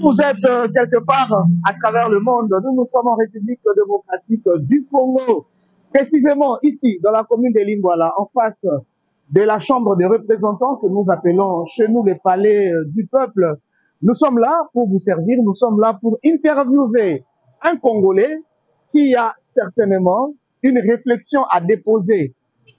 vous êtes quelque part à travers le monde, nous sommes en République démocratique du Congo, précisément ici, dans la commune de Lingwala, en face de la Chambre des représentants que nous appelons chez nous le palais du peuple. Nous sommes là pour vous servir, nous sommes là pour interviewer un Congolais qui a certainement une réflexion à déposer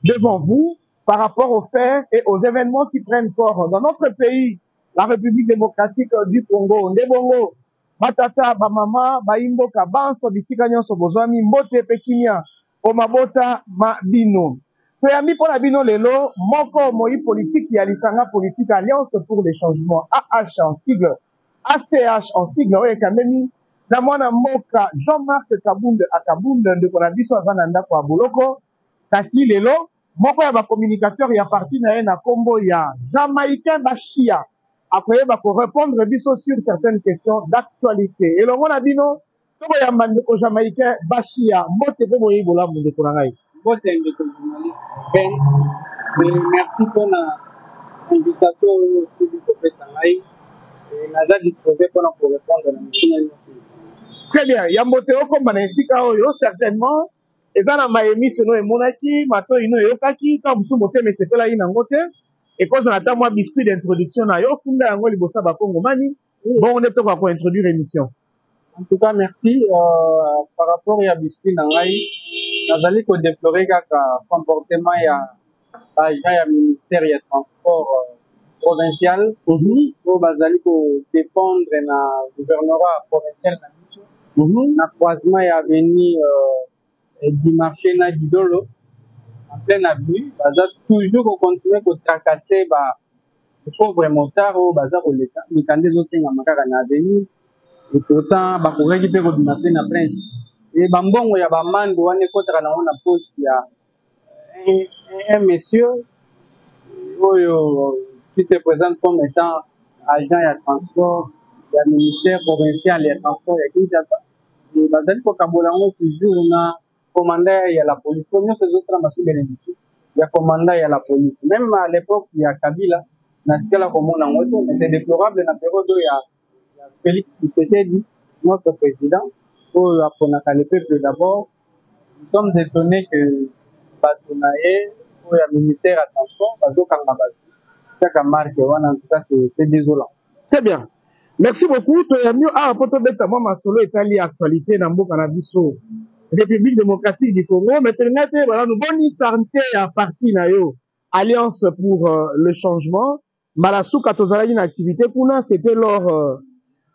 devant vous par rapport aux faits et aux événements qui prennent corps dans notre pays, la République démocratique du Congo. Ndebongo, batata, bamama, baimboka, banso, bisika nyonso bozwami, mbote pekimia, omabota, mabino. Toyami pour la bino lelo, moko moi politique ya lisanga politique Alliance pour les changements, AH en sigle, ACH en sigle, oye kamemi, na mwana mboka Jean-Marc Kabunde Akabunde ndeko na biso azana ndako ya boloko, kasi lelo, moko ya ba communicateur ya parti na ye na kombo ya Jamaïcain Bashia, après bako répondre biso sur certaines questions d'actualité. Et longo na bino, toko ya mandeko Jamaïcain Bashia, mbote pe moyi bola ndeko na ngai. Bote ndeko journaliste Benz, merci pour l'invitation aussi du professeur Ngai. Naza disposé pour répondre à la question. Très bien, yambote okoma na esika oyo certainement eza na maémission no emonaki mato ino yokaki ka busu mote mesepela ina ngote et cause na ta moi biscuit d'introduction na yo funda yango libosa ba Kongomani bon on est to ko introduire émission. En tout cas merci par rapport à biscuit na ngai nazali ko déplorer kaka comportement ya agent ya ministère ya transport provincial pour bazali ko dépendre na gouvernorat provincial na biso na croisement ya avenue du marché na Didolo en pleine avenue baza toujours ko continuer ko tracasser ba pauvres motards au bazar au l'état mikande zo senga makaka na avenue et pourtant ba ko récupérer ko bina na prince et bambongo ya bamando wane kotaka na na poche ya un monsieur oyo qui se présente comme étant agent ya transport ya ministère provincial ya transport ya Kinshasa et bazali ko kabola ngo toujours na commandant ya la police comme nous faisons ça masu bénédiction ya commandant ya la police même à l'époque ya Kabila na tikala komona ngoto mais c'est déplorable na période ya Félix Tshisekedi notre président pour apprendre le peuple d'abord nous sommes étonnés que batunaye pour le ministère à transport bazo kanga chaque marque en tout cas c'est désolant. Très bien. Merci beaucoup. To ya mieux à poto beta moi solo etali actualité na mboka na biso République démocratique du Congo mais tenete voilà nous boni santé à parti na yo Alliance pour le changement Malasuka tozala une activité kuna c'était lors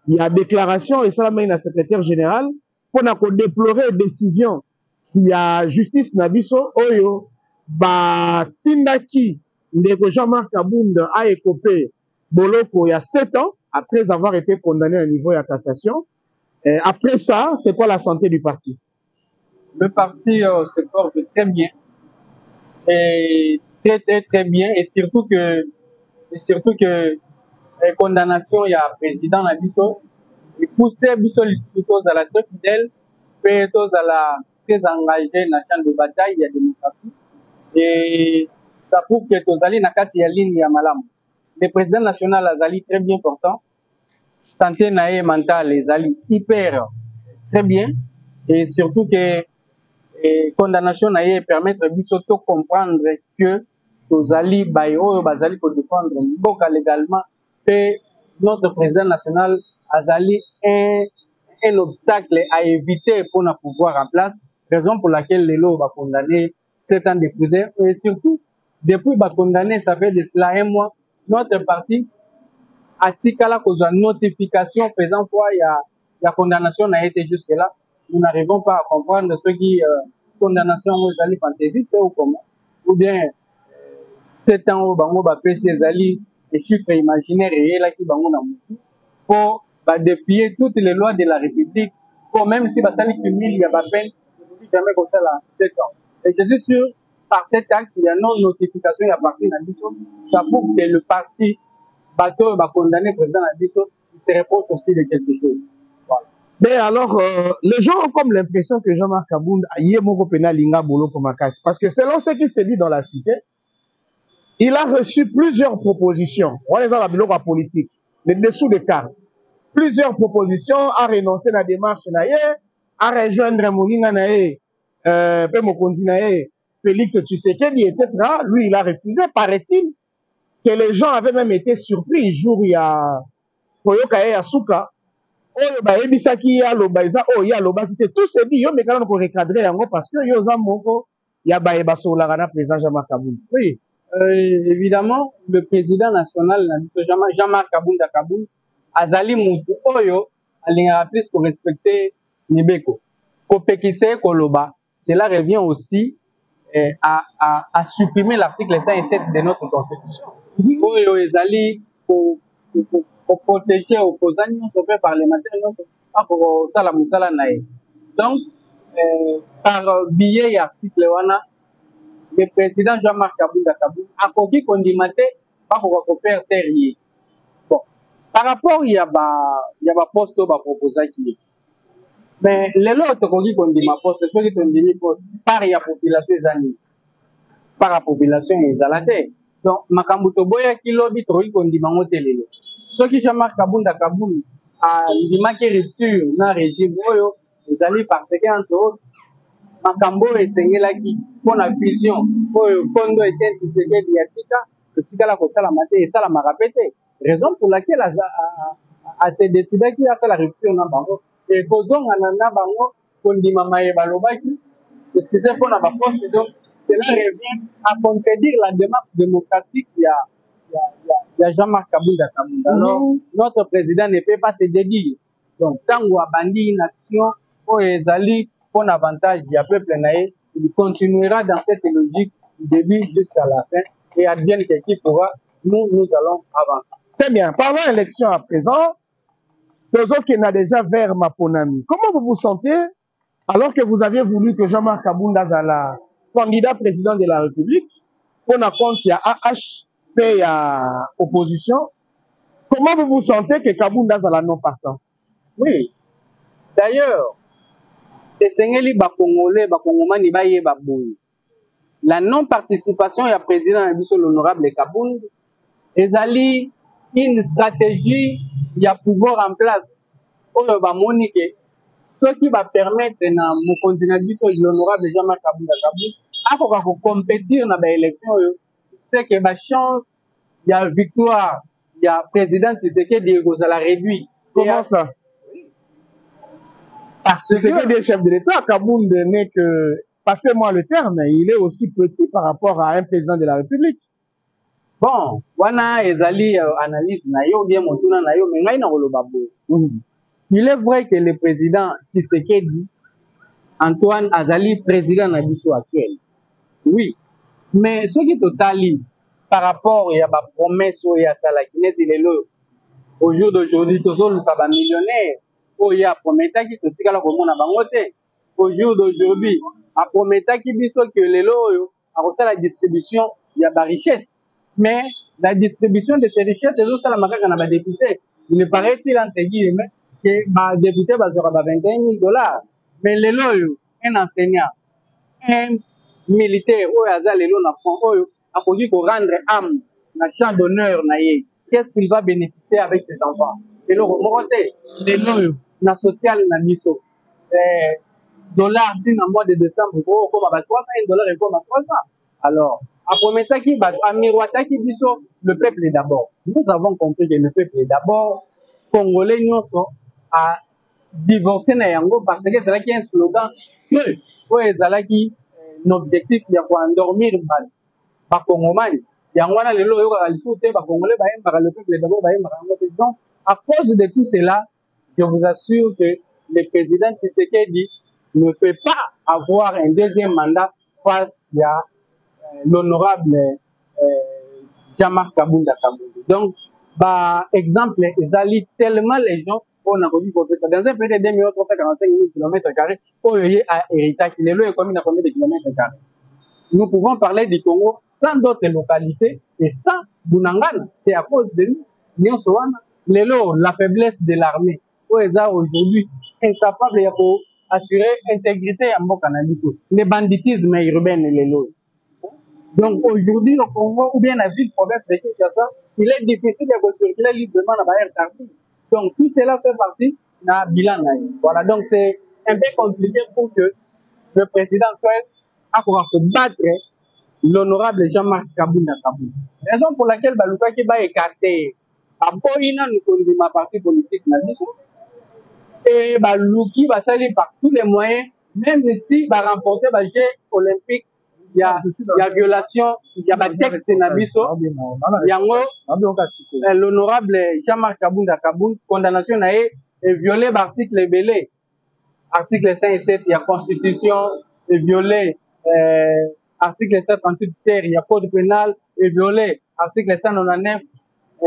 il y a déclaration et ça la main na secrétaire général pour na ko déplorer décision qui a justice na biso oyo ba tindaki ndeko Jean-Marc Kabunde a écopé boloko il y a 7 ans après avoir été condamné à niveau de cassation. Après ça, c'est quoi la santé du parti? Le parti se porte très bien et très bien et surtout que condamnation il y a président na biso et pousser biso lisusu à la très fidèle et tous à la très engagé dans champ de bataille il y a démocratie et ça prouve que tozali na kati ya ligne ya malamu. Le président national azali très bien portant, santé nae mentale azali hyper très bien et surtout que condamnation nae permettre biso to comprendre que tozali bayo bazali ko défendre mboka légalement et notre président national azali un obstacle à éviter pour na pouvoir en place, raison pour laquelle les lots va condamner 7 ans de prison et surtout depuis va condamner ça fait de cela un mois notre parti a tikala cause de notification faisant quoi il y a condamnation n'a été jusque là nous n'arrivons pas à comprendre ce qui condamnation aux alliés fantaisistes ou comment ou bien 7 ans au bango ba PC ali les chiffres imaginaires et là qui bango na mutu pour défier toutes les lois de la République pour même si basali cumule il y a pas peine jamais comme ça là 7 ans et je suis sûr par cet acte il y a non notification il y a parti na biso ça prouve que le parti bateau va condamner le président na biso il se reproche aussi de quelque chose. Voilà. Mais alors les gens ont comme l'impression que Jean-Marc Kabunde a yé moko pena linga bolo komakasi parce que selon ce qui se dit dans la cité il a reçu plusieurs propositions on les a la biloko politique les dessous des cartes plusieurs propositions, à renoncer à la démarche, à rejoindre Mouringa Naé, Mokonzi Naé, Félix Tshisekedi, etc. Lui, il a refusé, paraît-il, que les gens avaient même été surpris. Jour, il y a Koyoka et Asuka. Oyo ba ebisaki ya loba eza o ya loba kite tout se dit yo mais quand on recadrer yango parce que yo za moko ya ba ebaso la na président Jean-Marc Kaboul. Oui, évidemment le président national Jean-Marc Kaboul azali mutu oyo alinga plus ko respecter Nibeko. Kopekise koloba, cela revient aussi à supprimer l'article 107 de notre constitution. Oyo ezali pour protéger opposants, non c'est fait parlementaire, non c'est pas pour ça la musala nae. Donc, par billet et article wana, le président Jean-Marc Kaboul a koki kondimate pas pour faire terrier. Bon, par rapport il y a ba poste ba proposer qui. Mais les autres koki kondima poste, ceux qui kondimi poste par ya population ezani. Par la population ezalate. Donc makambo to boya ki lobi to kondima ngotelelo. Ce qui Jean-Marc Kaboul a ndimaki rupture na régime oyo ezali parce que entre autres makambo esengelaki pona vision oyo kondo Etienne Tshisekedi yatika etikala kosala mate esala marapete raison pour laquelle a se décidé qu'il y a ça la rupture na bango et kozonga na bango kondima maye balobaki parce que c'est pour na ba poste donc cela revient à contredire la démarche démocratique il y a Jean-Marc Kaboul. Alors, notre président ne peut pas se dédier. Donc, tant qu'on a bandi une action, pour les alliés, pour l'avantage du peuple, il continuera dans cette logique du début jusqu'à la fin. Et advienne qui pourra, nous allons avancer. Très bien. Parlons élection à présent. Deux autres qui n'a déjà vers Maponami. Comment vous vous sentez alors que vous aviez voulu que Jean-Marc Kaboul soit candidat président de la République pour un compte, il y a AH et à opposition. Comment vous vous sentez que Kaboul est la non partant? Oui. D'ailleurs, la non-participation du président l'honorable Kaboul est une stratégie de pouvoir en place. Ce qui va permettre à l'honorable Jean-Marc Kaboul de compétir dans l'élection. C'est que ma chance, il y a victoire, il y a président Tshisekedi qui a réduit. Comment ça? Parce que des chefs de l'État, Kaboul n'est que, passez-moi le terme, il est aussi petit par rapport à un président de la République. Bon, wana ezali analyse na yo bien montuna na yo mais ngai na koloba boye. Il est vrai que le président Tshisekedi Antoine Azali président na biso actuel. Oui. Mais ce qui est total, par rapport à la promesse ou à ça, au jour d'aujourd'hui, tous les millionnaires, ou il y a prometté qui te tire la commune à Bangote. Au jour d'aujourd'hui, à promettre qui biso que les lots, à la distribution, il y a de la richesse. Mais la distribution de ces richesses, c'est aussi la marque qu'on a député. Il me paraît-il entre guillemets que le député va se avoir $21,000. Mais les lots, un enseignant, un militaire oyo aza lelo na front oyo akoki ko rendre âme na champ d'honneur na ye qu'est-ce qu'il va bénéficier avec ses enfants lelo moko te lelo na social na biso dollar tina mois de décembre ko koma ba $300 et koma 300 alors aprometaki ba amiroataki biso le peuple est d'abord nous avons compris que le peuple est d'abord congolais nyonso a divorcé na yango parce que c'est là qui est un slogan que oyo ezalaki l'objectif de endormir les Congolais. Il y a un le peuple d'abord. Donc, à cause de tout cela, je vous assure que le président Tshisekedi ne peut pas avoir un deuxième mandat face à l'honorable Jean-Marc Kaboul. Donc, par exemple, ils allient tellement les gens on a connu pour ça. Dans un pays de 2345 km², pour y a héritage, il est là comme il a combien de kilomètres carrés. Nous pouvons parler du Congo sans d'autres localités et sans Bunangana. C'est à cause de nous. La faiblesse de l'armée. Aujourd'hui, incapable d'assurer l'intégrité en Bokanabiso. Le banditisme urbain et les lots. Donc aujourd'hui au Congo ou bien la ville province de Kinshasa, il est difficile de circuler librement dans la RTP. Donc, tout cela fait partie d'un bilan. Voilà, donc c'est un peu compliqué pour que le président actuel a battre l'honorable Jean-Marc Kabounda Kabounda. Raison pour laquelle Baluka qui va écarter Aboïna nous conduit ma partie politique na biso et Baluki va salir par tous les moyens, même si va remporter les Jeux olympiques, il y a violation, il y a un texte na biso, l'honorable Jean-Marc Kabounda Kabounda, condamnation na est violé l'article belé, article 5 et 7, il y a constitution, et violé article 138 terre, il y a code pénal, et violé article 199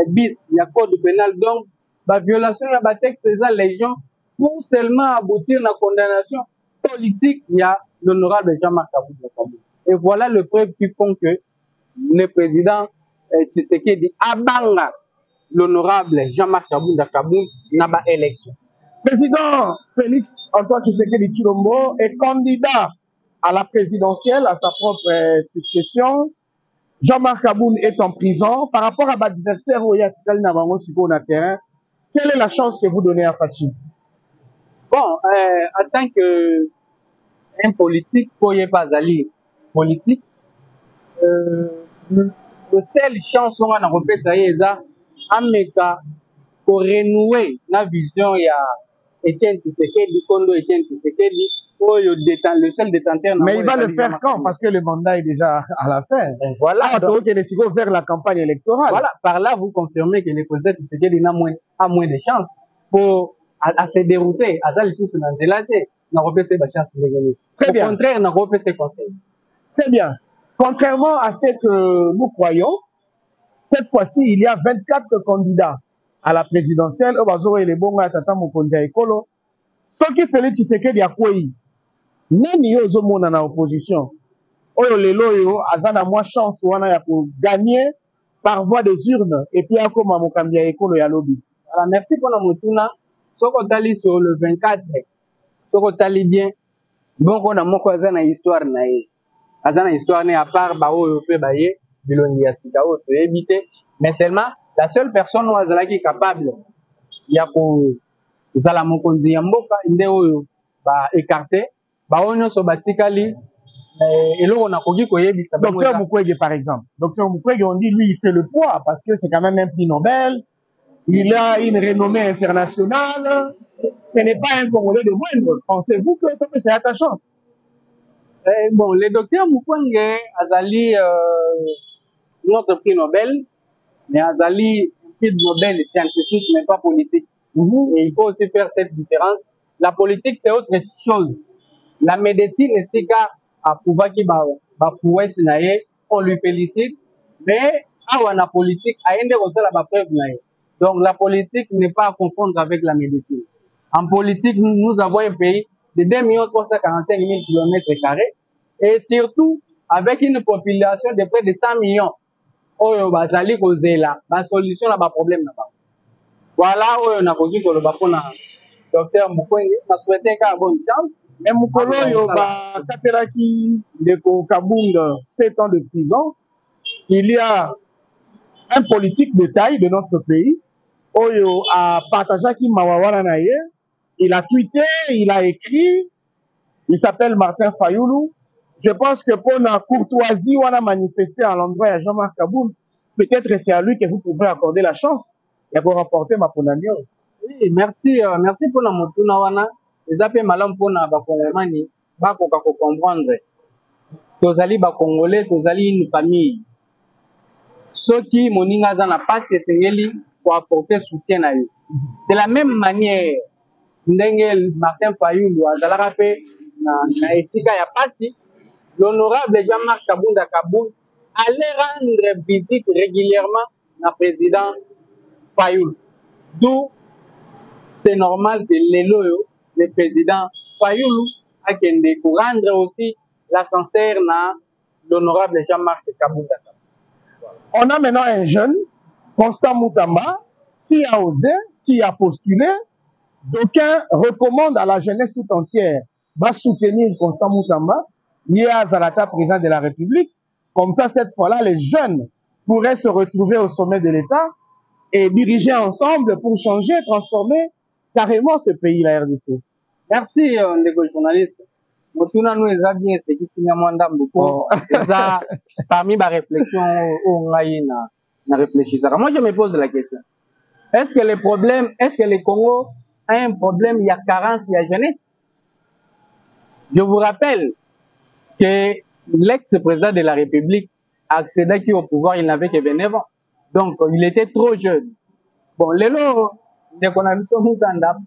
bis, il y a code pénal. Donc, la violation, il y a un texte, c'est ça, les gens, pour seulement aboutir à la condamnation politique, il y a l'honorable Jean-Marc Kabounda Kabounda. Et voilà les preuves qui font que le président Tshisekedi abanga l'honorable Jean-Marc Kabounda Kabounda n'a pas élection. Président Félix Antoine Tshisekedi Tshilombo est candidat à la présidentielle, à sa propre succession. Jean-Marc Kabounda est en prison. Par rapport à l'adversaire Oyatikali Nabango Siko na terrain, quelle est la chance que vous donnez à Fachi? Bon, en tant qu'un politique, pour y pas aller politique, le seul chance qu'on a repéré, ça y est, ça, pour renouer la vision, il y a Etienne Tshisekedi, Kondo Etienne Tshisekedi, le seul détenteur. Mais il va le faire quand? Parce que le mandat est déjà à la fin. Ben voilà. Donc, il est vers la campagne électorale. Voilà. Par là, vous confirmez que le président Tshisekedi a moins de chances pour à se dérouter. À ça, les choses sont zélatées. N'a pas ses chances de gagner. Au contraire, n'a pas ses conseils. Très bien. Contrairement à ce que nous croyons, cette fois-ci, il y a 24 candidats à la présidentielle. Ce qui fait Tshisekedi a quoi? Nani yo zomona na opposition oyo lelo yo azana moins chance wana ya ko gagner par voie des urnes et puis akoma mokambi ya ekolo ya lobi. Alors merci pour la motuna. Soko tali sur le 24. Soko tali bien. Bon on a moko azana histoire na ye. Azana histoire ne à part ba oyo pe ba ye bilongi ya sika o to éviter mais seulement la seule personne où azala qui est capable ya ko zala mokonzi ya mboka nde oyo ba écarté. Docteur Mukwege, par exemple. Docteur Mukwege, on dit, lui, il fait le poids parce que c'est quand même un prix Nobel. Il a une renommée internationale. Ce n'est pas un Congolais de moindre. Pensez-vous que c'est à ta chance? Bon, le docteur Mukwege, Azali, notre prix Nobel, mais Azali, prix Nobel scientifique, mais pas politique. Et il faut aussi faire cette différence. La politique, c'est autre chose. La médecine, c'est qu'à pouvoir qui va pouvoir se naïe, on lui félicite, mais à la politique, à une des la preuve naïe. Donc la politique n'est pas à confondre avec la médecine. En politique, nous avons un pays de 2 345 000 km² et surtout avec une population de près de 100 millions. Oh, bazali kozela, la solution à ba problème là-bas. Voilà, on a dit que le bapona. Docteur Mukwege, je souhaite une bonne chance. Mais Mukolo, Kateraki de Kabounda, 7 ans de prison. Il y a un politique de taille de notre pays. Oyo a partagé qui Mawawara Naye. Il a tweeté, il a écrit. Il s'appelle Martin Fayoulou. Je pense que pour la courtoisie, on a manifesté à l'endroit de Jean-Marc Kabounda. Peut-être c'est à lui que vous pouvez accorder la chance et pour rapporter ma ponamio. Oui, merci pour la motuna wana. Les appels malam pour na bakongomani bakoka ko comprendre. Tozali ba congolais, tozali une famille. Ceux qui moninga za na passe sengeli pour apporter soutien à eux. De la même manière, ndenge Martin Fayoulou azalaka pe na esika ya pasi, l'honorable Jean-Marc Kabounda Kabounda allait rendre visite régulièrement na président Fayoulou. D'où c'est normal que le président Fayoulou a qu'un pour rendre aussi l'ascenseur na l'honorable Jean-Marc Kabounda. On a maintenant un jeune, Constant Moutamba, qui a osé, qui a postulé. D'aucuns recommandent à la jeunesse tout entière de soutenir Constant Moutamba. Hier, Zalata, président de la République. Comme ça, cette fois-là, les jeunes pourraient se retrouver au sommet de l'État. et diriger ensemble pour changer, transformer carrément ce pays, la RDC. Merci, ndeko journaliste. Motuna nous eza bien ce qui signe mwanda mboko. Eza parmi ma réflexion au ngai na réfléchir. Moi je me pose la question. Est-ce que le Congo a un problème, il y a carence, il y a jeunesse? Je vous rappelle que l'ex-président de la République a accédé au pouvoir, il n'avait que 29 ans. Donc, il était trop jeune. Bon,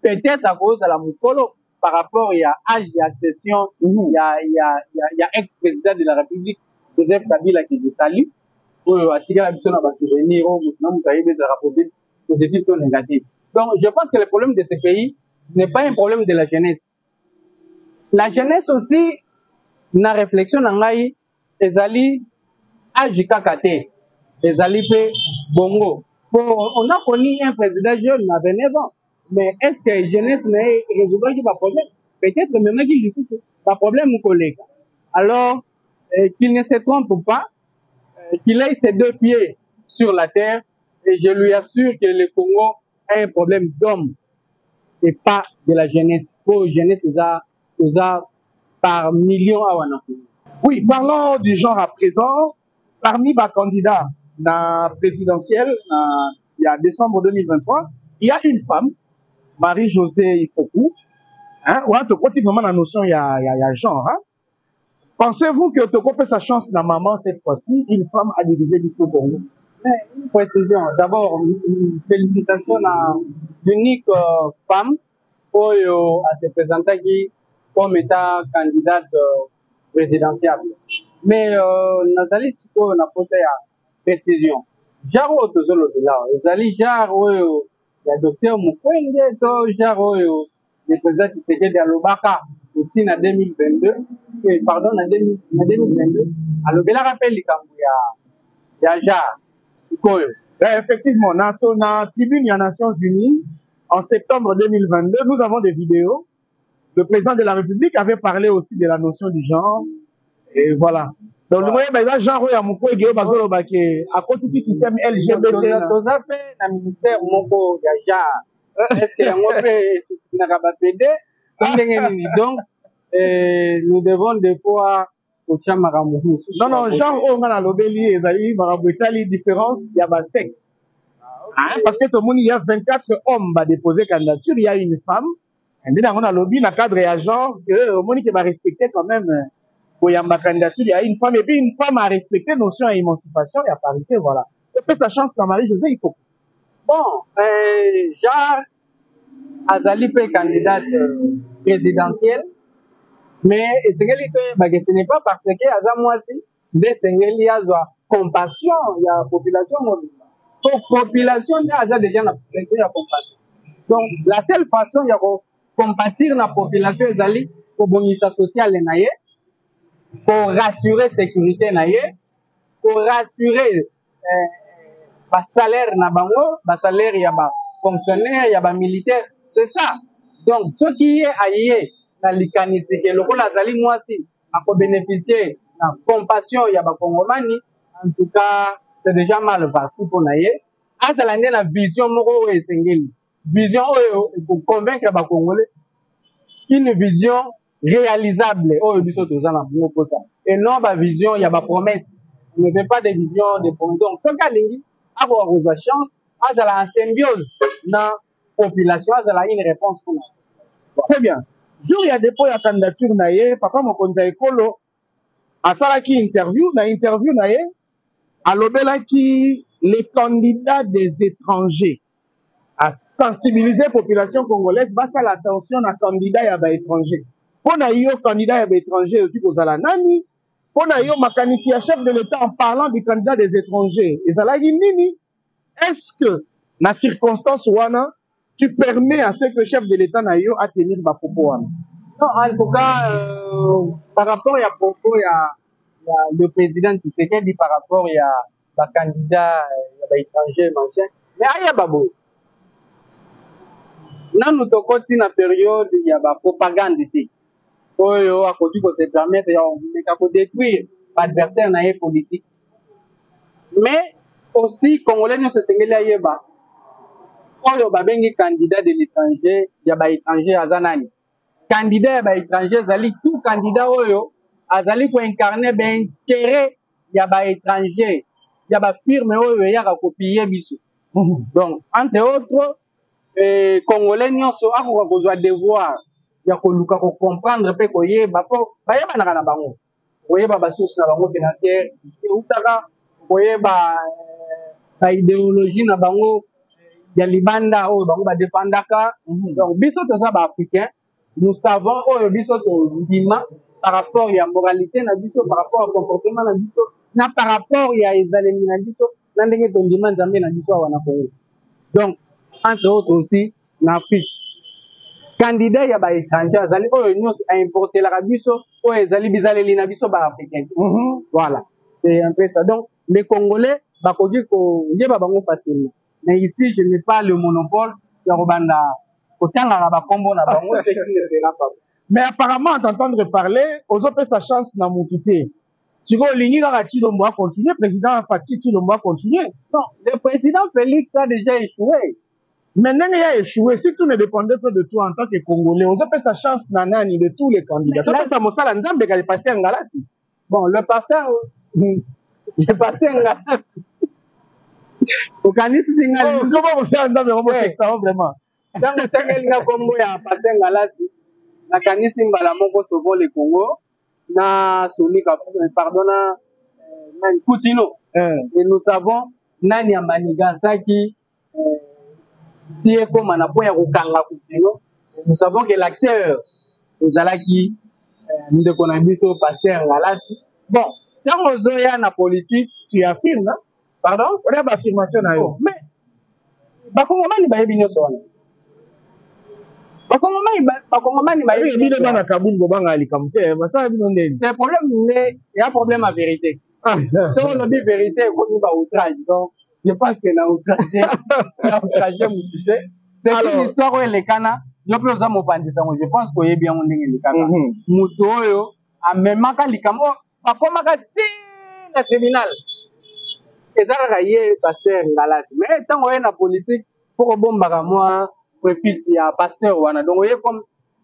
peut-être à cause de la Moukolo, par rapport à âge d'accession, il y a ex-président de la République, Joseph Kabila, que je salue, pour attirer la mission à ma souvenir, positif ou négatif. Donc, je pense que le problème de ce pays n'est pas un problème de la jeunesse. La jeunesse aussi, na réflexion nangai, ezali âge kakate, ezali pe bongo. On a connu un président jeune à 29 ans, mais est-ce que la jeunesse n'a résolu pas problème? Peut-être maintenant qu'il dit c'est pas problème, mon collègue. Alors, qu'il ne se trompe pas, qu'il ait ses deux pieds sur la terre, et je lui assure que le Congo a un problème d'homme et pas de la jeunesse. Pour la jeunesse, ça par millions à Wanakou. Oui, parlons du genre à présent. Parmi les candidats la présidentielle, il y a décembre 2023, il y a une femme, Marie-Josée Ifoku. Hein, ouais, tu crois vraiment la notion, il y a genre. Hein? Pensez-vous que tu coupes sa chance dans maman cette fois-ci, une femme à diriger du Congo? Une précision. D'abord, une félicitation à l'unique femme à se présenter qui comme étant candidate présidentielle. Mais Nazali Siko n'a pas posé précision. Jaro tozolo de là. Nazali Jaro le docteur Mukwege to Jaro le président Tshisekedi Alobaka aussi en 2022. Pardon, en 2022. Alors, il rappelle il y a Jaro. Effectivement, dans la tribune des Nations Unies, en septembre 2022, nous avons des vidéos. Le président de la République avait parlé aussi de la notion du genre. Et voilà. Donc, le moyen, genre, il y a mon collègue, à côté du système LGBT. Vous avez fait le ministère, il y a genre. Est-ce qu'il y a un PD? Donc, nous devons des fois. Non, non, genre, on a l'obéli, il y a différence, il y a sexe. Hein? Parce que tout le monde, il y a 24 hommes qui déposé candidature, il y a une femme. Et on a lobby dans le cadre et genre, que le monde qui va respecter quand même, il y a ma candidature, il y a une femme, et puis une femme a respecté notion d'émancipation et à parité, voilà. Et puis sa chance dans Marie-Josée, il faut. Bon, genre, Azali peut candidate présidentielle. Mais ce n'est pas parce que Azamoisi de Sengeli a compassion, il y a population mobile. Pour population, il y a déjà la compassion. Donc, la seule façon de compatir la population est pour bonisa sociale pour rassurer la sécurité, pour rassurer le salaire, le salaire, il y a fonctionnaire, il y a militaire. C'est ça. Donc, ce qui est ailleurs, likanisi ke lokola azali mwasi ako bénéficier na compassion ya ba Congolani, en tout cas c'est déjà mal parti pour naye azala ndé na vision moko esengeli vision oyo pour convaincre ba Congolais une vision réalisable oyo biso toza na bongo posa et non ba vision ya ba promesse. On ne veut pas de vision de promesse. Donc ce cas lingi ako akoza chance azala en symbiose na population azala une réponse pour nous. Très bien. Jour il y a dépôt ya candidature naye papa mokonzi ekolo asalaki interview naye alobelaki les candidats des étrangers à sensibiliser la population congolaise basala attention na candidat ya ba étranger pona yo candidat ya ba étranger oki kozala nani pona yo makanisi ya chef de l'État en parlant du candidat des étrangers ezalaki nini est-ce que na circonstance wana tu permets à ce que le chef de l'État na yo à tenir ma propos. Non, en tout cas, par rapport à propos, le président Tshisekedi par rapport à la candidat étranger, machin, mais il y a babo. Nous nous sommes dans période il y a la propagande. Oyo à côté qu'on se permettre de détruire l'adversaire politique. Mais aussi, Congolais ne se sengeli ayeba. oyo babengi candidat de l'étranger ya baétranger aza nani candidat ya baétranger ezali tout candidat oyo azali koincarne baintérêt ya baétranger ya bafirme oyo eyaka kopie biso donc entre autres congolais nyonso akoka kozwa devoir ya koluka kocomprendre mpe koyeba mpo bayebanaka na bango koyeba basource na bango financière biske eutaka koyeba baidéologie na bango ya libanda oyo bango badefendaka donc biso toza baafricain nous savons oyo biso tondima par rapport ya moralité na biso par rapport ya comportement na biso na par rapport ya ezalemi na biso na ndenge tondima nzambe na biso awa na Congo donc entre autres aussi na Afrique candidat ya baétranger azali oyo nyonso aimportelaka biso oyo ezali bizaleli na biso baafricain voilà c'est un peu ça donc les Congolais bakoki koyeba bango facilement mais ici je n'ai pas le monopole ya kobanda kotangaka bakombo na bango ce qui ne sera pas mais apparemment en t'entendre parler ozopesa chance na mutu te sikoyo olingi kaka Tshilombo continuer président Fatou Tshilombo continuer non le président Félix a déjà échoué. Mais ndenge ya échoué, si tout ne dépendait que de toi en tant que Congolais, on peut sa chance nanani de tous les candidats. Toi, ça m'a dit Nzambe ka pasteur Ngalasi. Bon, le pasteur Ngalasi. Au kanisi singali. Oh, comment vous savez Nzambe vraiment c'est ça vraiment. Tango tangelinga kombo ya pasteur Ngalasi. Na kanisi mbala moko souvent le Congo na Sonika pardonna Coutinho. Et nous savons nani amanigasaki tie koma na point ya kokanga Coutinho. Nous savons que l'acteur ezalaki ndeko na biso pasteur Ngalasi. Bon, tango zoya na politique tu affirmes hein? Pardon? On a ba affirmation na yo. Mais bakongomani bayebi nyonso wana. Bakongomani bayebi bino bana Kaboul bobanga likamte basa bino ndeni. Le problème il y a un problème à vérité. Si on dit vérité comme ba outrage donc je pense que na outrage mutite. C'est une histoire où les cana yo pe oza mopandisa ngo je pense que yebi yango ndenge likana. Mutu oyo amemaka likamo bakomaka ti na tribunal. Ezaka ye pasteur Ngalasi mais tango ye na politique faut ko bombaka moi profite ya pasteur wana donc ye comme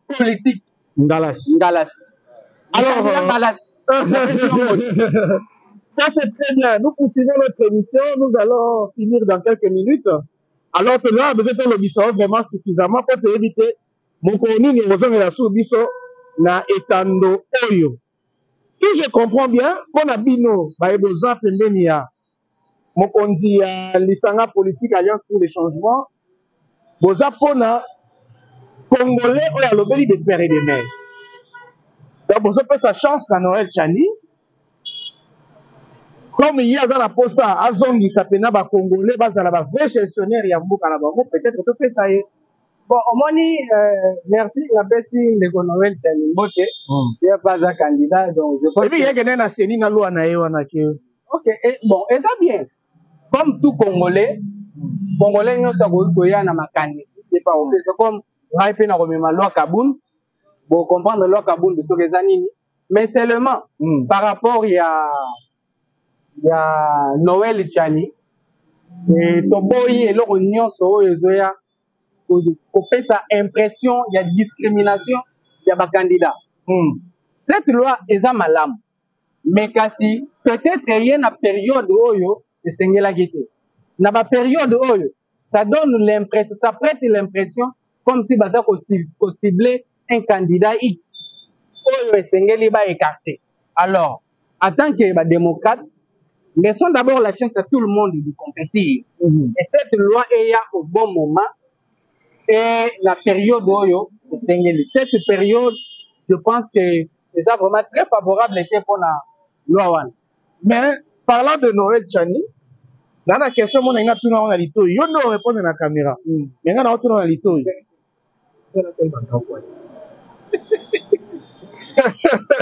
politique Ngalasi. Alors Ngalasi. Ça c'est très bien. Nous poursuivons notre émission. Nous allons finir dans quelques minutes. Alors que là, besoin de l'obisson vraiment suffisamment pour te éviter mon coni ni besoin de la sous-bisso na etando oyo. Si je comprends bien, pour na bino, ba besoin pembeni ya mokonzi ya lisanga politique alliance pour le changement. Boza pona congolais oyo alobeli de père et de mère. Donc boza peut sa chance na Noël Tchani. Comme il y a dans la posa, Azongi Sapena, Congolais, base dans la vraie gestionnaire, il y a beaucoup à la banque, peut-être que tu fais ça. Bon, Omoni, merci, la Bessie de Noël Tchani-Bote, il n'y a pas un candidat, donc je pense. Et puis il y a quelqu'un qui a dit que ok, bon, et ça bien. Comme tout Congolais, Congolais, nous sommes na makanisi, c'est pas obligé. C'est comme, Raipe na remema loi Kaboun, pour comprendre loi Kaboun de Sokezanini, mais seulement par rapport il y a Noël Tchani et Toboyi et leur union so ezoya pour faire sa impression il y a discrimination il y a ba candidat cette loi est à malam mais kasi peut-être il y a une période oyo esengela kité na ba période oyo ça donne l'impression ça prête l'impression comme si baza ko cibler un candidat X oyo esengeli ba écarté alors en tant que ba démocrate laissons d'abord la chance à tout le monde de compétir. Et cette loi est au bon moment. Et la période oyo, cette période, je pense que c'est vraiment très favorable était pour la loi. Mais parlant de Noël Tchani, dans la question, on a tout dans la lito. Yo no répondre à la caméra. Mais on a tout dans la lito.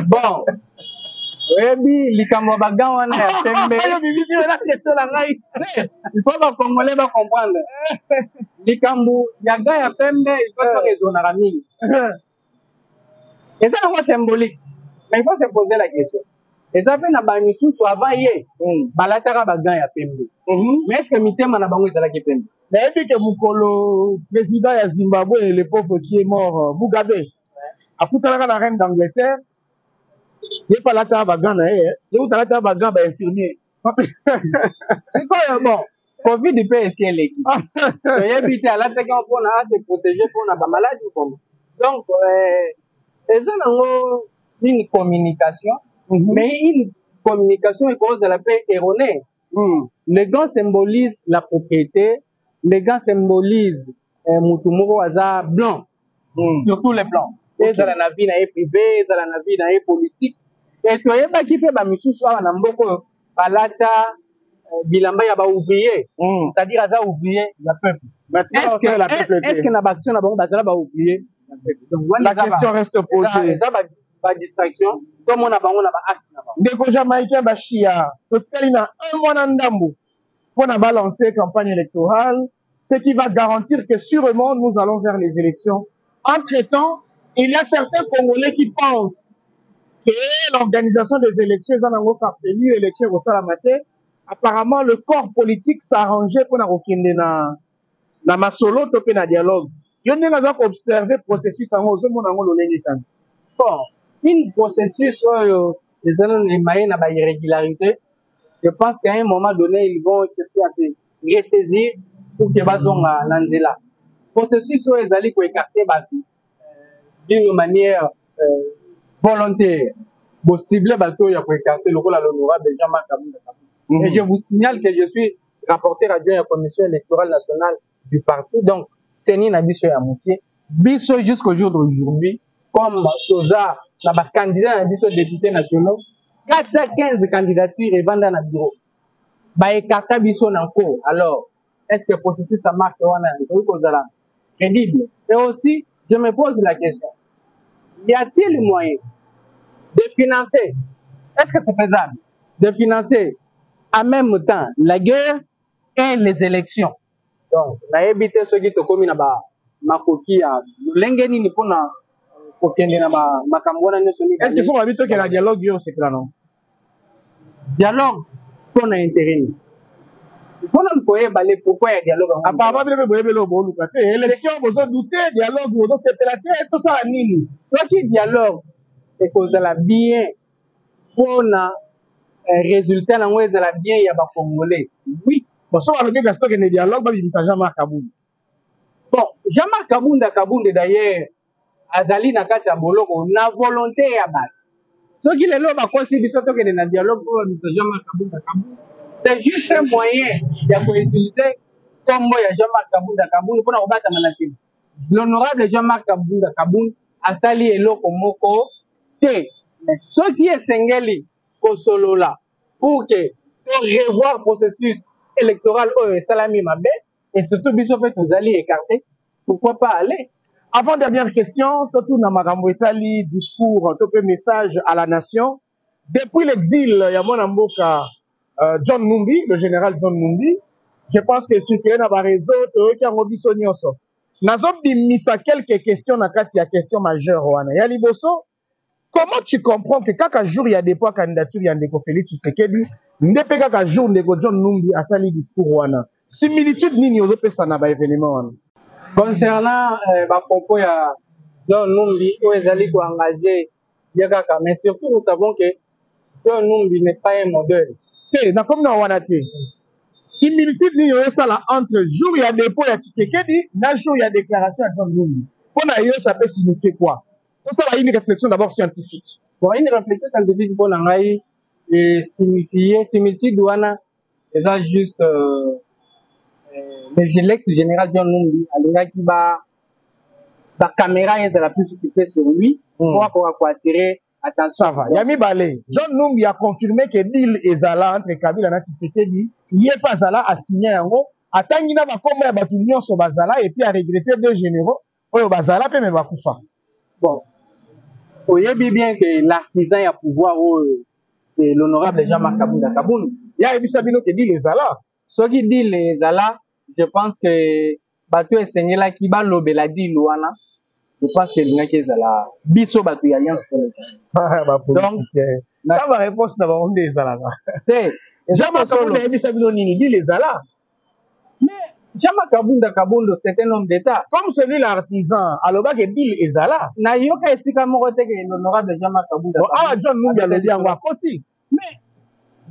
Bon. Webi likambo bagawa na ya pembe. Il faut pas congolais ba comprendre. Likambo yaga ya pembe il faut pas raisonner à mingi. Et ça c'est symbolique. Mais il faut se poser la question. Et ça fait na ba misusu avant ye. Balataka ba gants ya pembe. Mais est-ce que mitema na bango ezalaki pembe? Mais puis que Mukolo, président ya Zimbabwe, le pauvre qui est mort, Mugabe, a kutala la reine d'Angleterre, il n'est pas là à Bagana, il est là à Bagana, infirmier. C'est quoi bon? Covid il peut essayer l'équipe. Il éviter à l'attaque pour se protéger pour la maladie comme. Donc ils ont une communication, mais une communication est cause de la paix erronée. Les gants symbolisent la propriété, les gants symbolisent Mutumuro Aza blanc, sur tous les plans. Ils ont la vie privée, ils ont la vie politique. Et tu as qui peut misusu na mboko balata bilamba ya ba ouvrier, c'est-à-dire aza ouvrier ya peuple. Est-ce que na baction na bango bazala ba ouvrier ya peuple? Donc la question reste posée. Ça ba distraction, tout le monde a bango na ba acte na bango. Ndeko Jamaïcain Bachia, totikali na un mois na ndambo pour na balancer campagne électorale, ce qui va garantir que sûrement nous allons vers les élections. Entre-temps, il y a certains Congolais qui pensent que l'organisation des élections, élections au Salamate, apparemment le corps politique s'arrangeait pour na masolo topé na dialogue. Yo n'enga observer processus en ozo mon ango lolenge tan. Bon, une processus les éléments na ba irrégularité. Je pense qu'à un moment donné ils vont chercher à se ressaisir pour que bazonga nanzela. Processus ezali ko écarter batu d'une manière volontaire. Possible bateau ya ko écarter le rôle à l'honorable Jean-Marc Kabunda. Et je vous signale que je suis rapporteur adjoint à la commission électorale nationale du parti. Donc, Seni Nabiso Yamoutier, Biso jusqu'au jour d'aujourd'hui, comme Toza, la candidat Nabiso député national, 415 candidatures et vendent dans le bureau. Bah, écarta Biso Nanko. Alors, est-ce que le processus ça marche crédible? Et aussi, je me pose la question, y a-t-il moyen de financer? Est-ce que c'est faisable de financer en même temps la guerre et les élections? Donc, na éviter ceux qui te commis na ba makoki ya lengeni ni pona kokende na ba makambona ne soni. Est-ce qu'il faut habiter que la dialogue yo c'est là non? Dialogue pour intérêt. Il faut nous poyer balé pourquoi il y a dialogue. Apparemment bien boyer belo bolu ka te élection bozo douter dialogue bozo séparer tout ça nini. Ce qui dialogue et cause la bien pour na résultat na ngweza la bien ya ba congolais. Oui. Bon, ça va le dire que le dialogue va bien Jean-Marc Kabunda. Bon, Jean-Marc Kabunda d'ailleurs azali na kati ya boloko na volonté ya ba. Ce qui les loba konsi biso to que na dialogue pour Jean-Marc Kabunda. C'est juste un moyen ya ko utiliser combo ya Jean-Marc Kabunda pour na obata manasini. L'honorable Jean-Marc Kabunda asali eloko moko te. Mais ce qui est sengeli ko solola pour que revoir processus électoral au Salami Mabé et surtout biso fait aux alliés écartés, pourquoi pas aller? Avant dernière question, tout na makambo etali discours, tout message à la nation. Depuis l'exil, il y a mon amboka John Numbi, le général John Numbi. Je pense que sur qu'il y a un réseau, qui a mobilisé nyonso. Nazob dimisa quelques questions na kati ya question majeure wana. Ya liboso, comment tu comprends que quand un jour il y a des points candidature, il y a des Félix Tshisekedi, ndepé kaka jour ndeko John Numbi a sali discours wana. Similitude nini ozopesa na ba événement wana? Concernant ba propos ya John Numbi ou ezali ko engager yakaka, mais surtout nous savons que John Numbi n'est pas un modèle. Na comme na wana te. Similitude nini ozosala entre jour il y a dépôt ya Tshisekedi na jour il y a déclaration ya John Numbi. Pour na yo ça peut signifier quoi? Ça va une réflexion d'abord scientifique. Bon, une réflexion scientifique pour n'engager et signifier similitude wana eza juste le l'ex général John Numbi alinga ki ba caméra est la plus fixée sur lui pour attirer attention. Ça va. Yami Balé, John Numbi a confirmé que deal ezala entre Kabila na Tshisekedi, yé pas zala a signé yango, atangi na bakoma ya batu nyonso bazala et puis a regretté deux généraux oyo bazala pe me bakufa. Bon. Vous voyez bien que l'artisan a pouvoir, c'est l'honorable Jean-Marc Kabunda. Il y a Ebisabino qui dit les Zala. Ce qui dit les Zala, je pense que Bato est saigné là qui va l'obéla dit Luana. Je pense que l'Ina qui est Zala. Biso Bato Alliance pour les Zala. Donc, Dans ma réponse, n'a pas honte des Zala. Jama Kabunda et Bisabino Nini dit les Zala. Mais Jama Kabondo, c'est un homme d'État. Comme celui l'artisan, alors que Bill et Zala. Na yoka esika morote ke l'honorable Jama Kabunda. Ah, John Numbi a le dit en aussi. Mais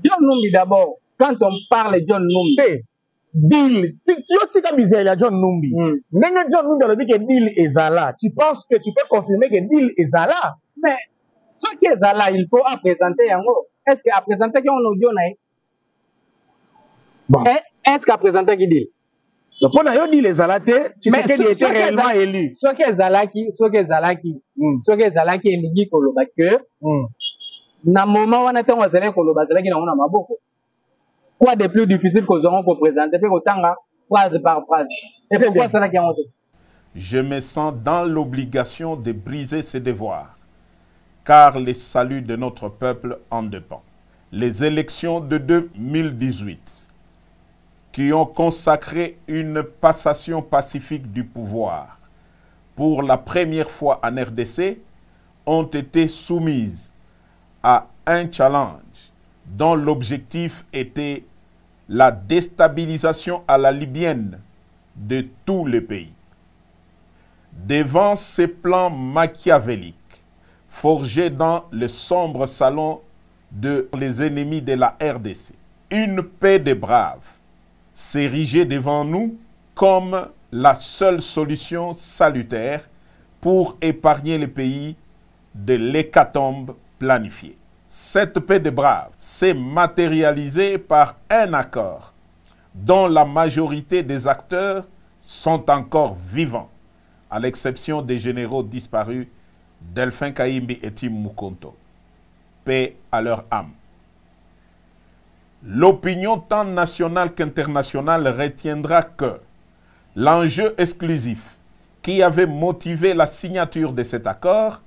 John Numbi d'abord, quand on parle de John Numbi. Bill, tu as dit que John Numbi. Mais John Numbi a dit que Bill et Zala. Tu penses que tu peux confirmer que Bill et Zala? Mais ce qui est Zala, il faut présenter en haut. Est-ce qu'à présenter qu'on audio n'a bon. Est-ce qu'à présenter qui dit? Donc, on a dit les Zala, tu sais qu'il était réellement élu. Ce qui est Zalaki, il dit que na moment où on attend aux élèves Zalaki n'a pas beaucoup. Quoi de plus difficile qu'aux aurons pour présenter, phrase par phrase. Et pourquoi ça n'a pas monté? Je me sens dans l'obligation de briser ses devoirs, car le salut de notre peuple en dépend. Les élections de 2018, qui ont consacré une passation pacifique du pouvoir pour la première fois en RDC, ont été soumises à un challenge dont l'objectif était la déstabilisation à la libyenne de tous les pays. Devant ces plans machiavéliques, forgés dans le sombre salon de les ennemis de la RDC, une paix des braves s'érigeait devant nous comme la seule solution salutaire pour épargner le pays de l'hécatombe planifiée. Cette paix des braves s'est matérialisée par un accord dont la majorité des acteurs sont encore vivants, à l'exception des généraux disparus Delphin Kaimbi et Tim Mukonto. Paix à leur âme. L'opinion tant nationale qu'internationale retiendra que l'enjeu exclusif qui avait motivé la signature de cet accord,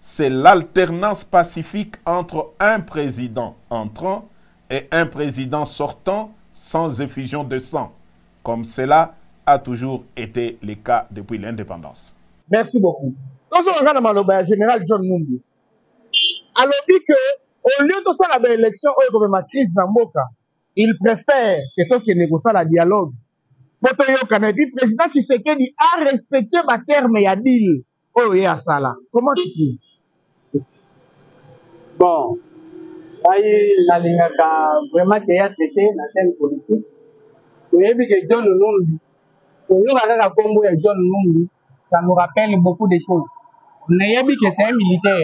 c'est l'alternance pacifique entre un président entrant et un président sortant sans effusion de sang, comme cela a toujours été le cas depuis l'indépendance. Merci beaucoup. Quand on regarde le général John Numbi, alors dit que au lieu de faire la élection, ma crise d'Amboka, il préfère que tu négocies la dialogue. Le président Tshisekedi a respecté ma terme et a dit comment tu dis? Bon, vraiment qu'il y a traité la scène politique. Vous avez vu que John Numbi, John Numbi, ça nous rappelle beaucoup de choses. On a vu que c'est un militaire.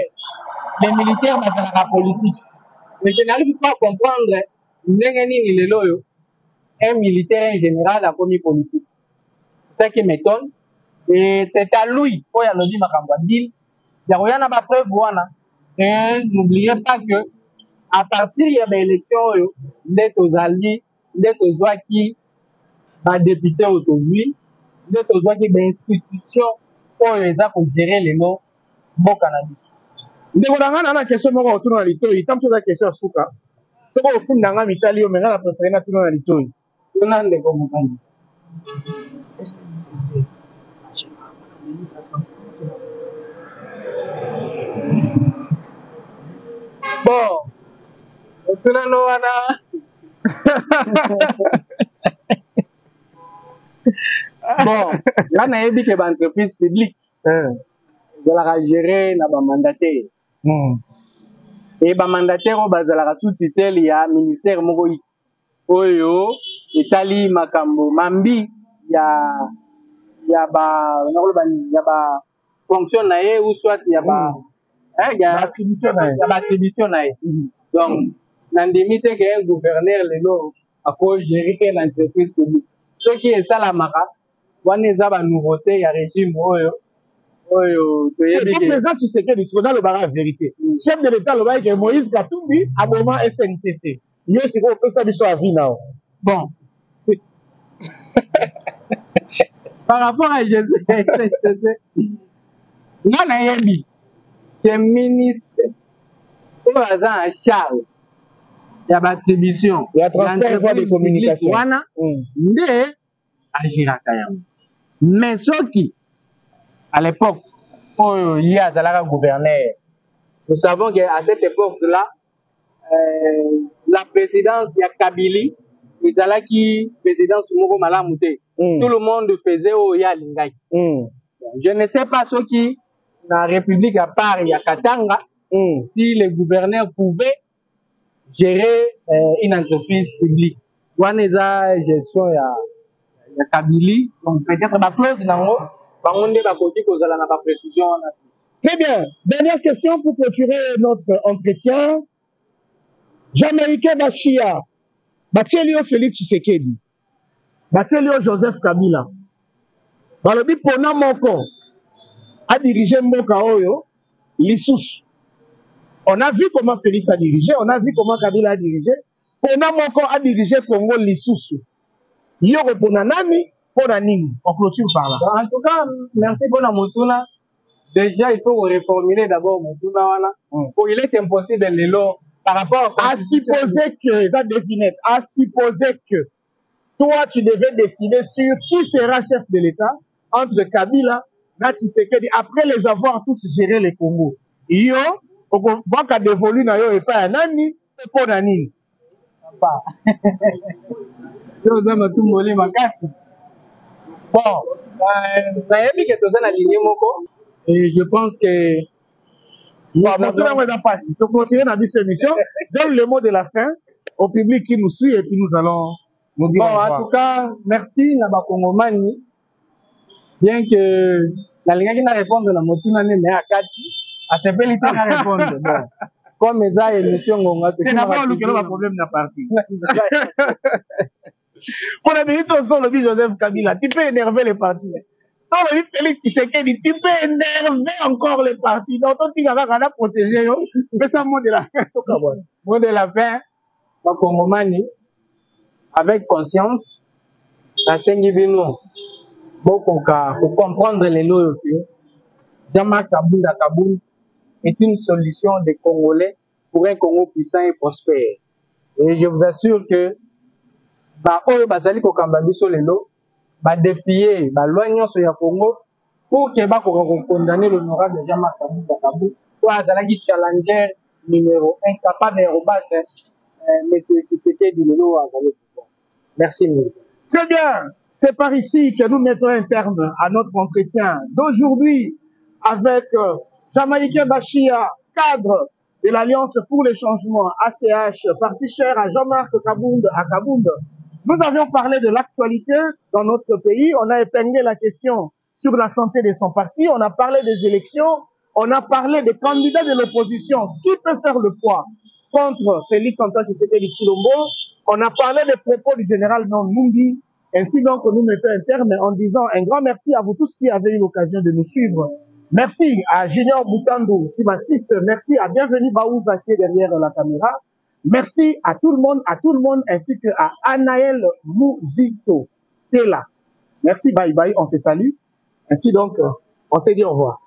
Les militaires, c'est la politique. Mais je n'arrive pas à comprendre un militaire en général a commis politique. C'est ça qui m'étonne. Et c'est à lui, pour y aller dire il y a pas preuve. Et n'oubliez pas que à partir de l'élection, d'être aux alliés, d'être aux qui va député aujourd'hui, d'être aux qui va institution pour les pour gérer les noms bon cannabis. Ndeko nanga na question moko autour na litoi, tant que la question suka. C'est quoi au fond nanga mitali o menga la préféré na tout na litoi. On a ndeko mukandi. SNCC. Bon. Autour no wana. Bon, là na yebi ke ba entreprise publique. De la gérer na ba mandataire. Et ba mandataire o bazala sous tutelle ya ministère moko X. Oyo etali makambo mambi ya ba fonction na ye ou soit ya ba attribution na ye. Donc nandemite ke gouverneur lelo ako gérer que l'entreprise publique. Ce qui est ça la mara, wana eza ba nouveauté ya régime oyo. Le président Tshisekedi, c'est dans le barrage vérité. Chef de l'État, le barrage Moïse Katumbi, à moment SNCC. Il y a aussi qu'on peut s'habituer à vie now. Bon. Par rapport à Jésus, non, Nayebi, c'est ministre, au hasard, Charles, il y a l'attribution, il y a transfert de communication. Wana, nde, agira kayam. Mais ce qui, à l'époque, il y a un gouverneur, Nous savons qu'à cette époque-là, la présidence, il y a Kabili, Izalaki, présidence Moko Malamute. Tout le monde faisait au Yalingay. Je ne sais pas ce qui, dans la République à part, il y a Katanga, si les gouverneurs pouvaient gérer une entreprise publique. Waneza gestion il y a Kabili, donc peut-être la clause nango, précision. Très bien. Dernière question pour clôturer notre entretien. Jamaïcain Bachia, Bachelio Félix Tshisekedi, Bachelio Joseph Kabila. Balobi pona moko a dirigé Mboka Oyo, Lissous. On a vu comment Félix a dirigé, on a vu comment Kabila a dirigé. Pona moko a dirigé Congo Lissous. Yoro pona nani, pona nini. On clôture par là. En tout cas, merci pour la Motuna. Déjà, il faut reformuler d'abord Motuna. Il est impossible de le par rapport à supposer que, ça devinette, à supposer que toi tu devais décider sur qui sera chef de l'État entre Kabila et Tshisekedi après les avoir tous géré les Congo. Yo, on voit qu'à dévolu na yo et pas un ani, et pas un ani. Bon, et je pense que nous continuons dans cette émission. Donne le mot de la fin au public qui nous suit et puis nous allons nous dire. Bon, en tout cas, merci Naba Kongomani. Bien que la ligne qui n'a répondu à la Motuna mais à Kati, à ce peu l'état n'a répondu. Bon, comme ça émission on a c'est d'abord le problème de la partie. Pour la minute on sort le dit Joseph Kabila, tu peux énerver les partis. Sans le Félix Tshisekedi, tu peux énerver encore les partis. Donc, tu vas protéger. Mais ça, mot de la fin. Mot de la fin, Bakongomani, avec conscience, la Sengibino, beaucoup pour comprendre les loyautés. Jean-Marc Kabunda Kaboul est une solution des Congolais pour un Congo puissant et prospère. Et je vous assure que, Bazali Kokambabiso Lelo, va défier la loi sur le Congo pour que condamner l'honorable Jean-Marc Kabunda Kaboul pour Azalaki challenger numéro 1 capable de rebattre M. Tshisekedi Lelo Azali. Merci. Très bien. C'est par ici que nous mettons un terme à notre entretien d'aujourd'hui avec Jamaïcain Bachia, cadre de l'Alliance pour les changements ACH, parti cher à Jean-Marc Kabunda à Kabunda. Nous avions parlé de l'actualité dans notre pays, on a épinglé la question sur la santé de son parti, on a parlé des élections, on a parlé des candidats de l'opposition, qui peut faire le poids contre Félix Antoine Tshisekedi Tshilombo, on a parlé des propos du général Mumbi, ainsi donc nous mettons un terme en disant un grand merci à vous tous qui avez eu l'occasion de nous suivre. Merci à Junior Boutando qui m'assiste, merci à Bienvenue Baouza qui est derrière la caméra. Merci à tout le monde, ainsi que à Anaël Mouzito, qui est là. Merci, bye bye, on se salue. Ainsi donc, on se dit au revoir.